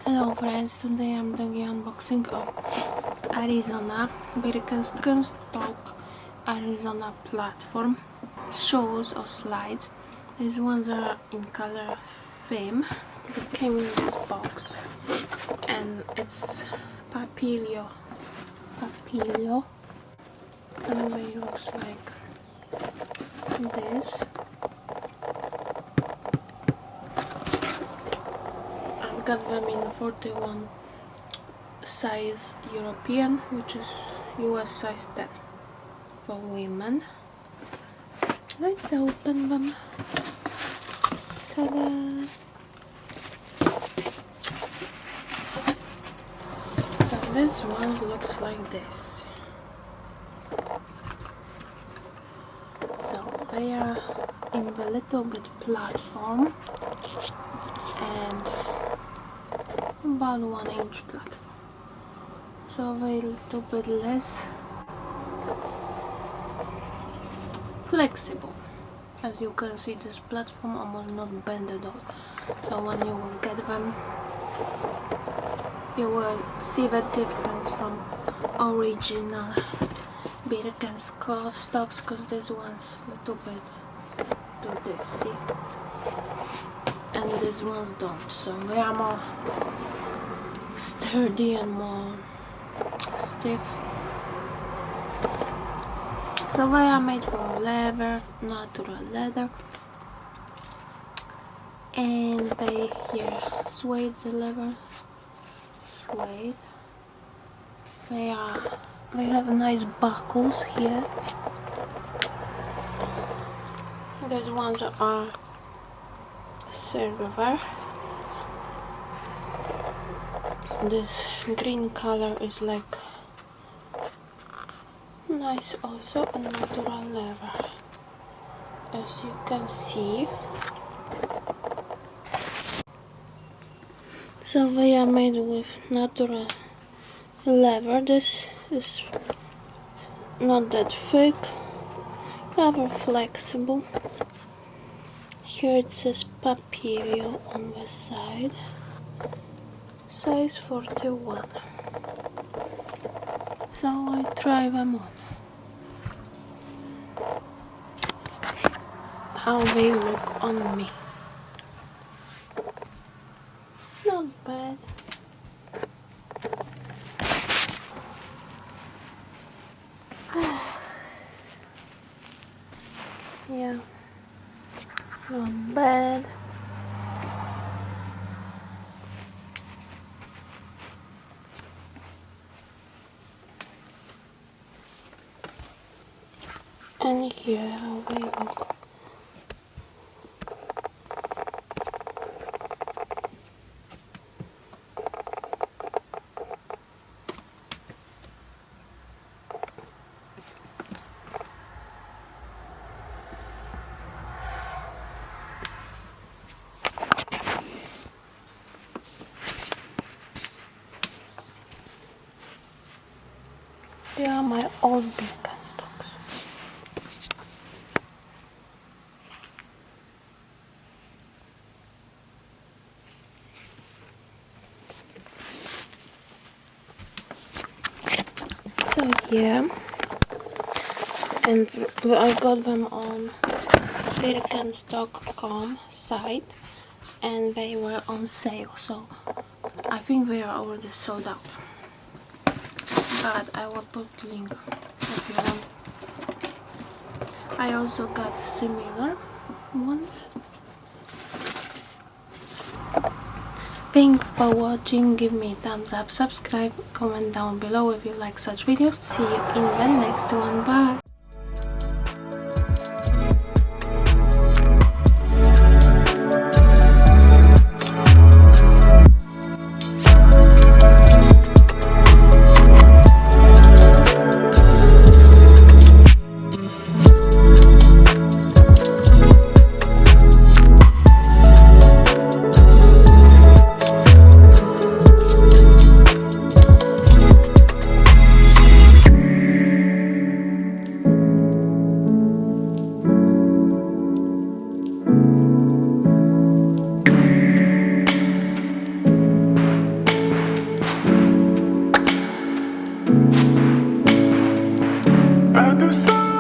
Hello friends, today I'm doing an unboxing of Arizona Birkenstock Arizona platform shoes or slides. These ones are in color Thyme. It came in this box and it's papilio and it looks like this. Got them in 41 size European, which is US size 10 for women. Let's open them. Ta-da! So this one looks like this. So they are in the little bit platform and about 1 inch platform, so a little bit less flexible. As you can see, this platform almost not bend at all, so when you will get them you will see the difference from original Birkenstocks, because this one's a little bit do this, see, and these ones don't, so they are more sturdy and more stiff. So they are made from leather, natural leather, and they here suede leather, suede. They have nice buckles here. These ones are silver. This green color is like nice, also a natural leather, as you can see. So they are made with natural leather. This is not that thick, rather flexible. Here it says Papilio on the side. Size 41. So I try them on. How they look on me. Not bad. Yeah, not bad. And here how they look. They are my old Birkenstocks. So yeah, and I got them on Birkenstock.com site, and they were on sale, so I think they are already sold out. But I will put link if you want. I also got similar ones. Thanks for watching. Give me a thumbs up, subscribe, comment down below if you like such videos. See you in the next one. Bye. other side.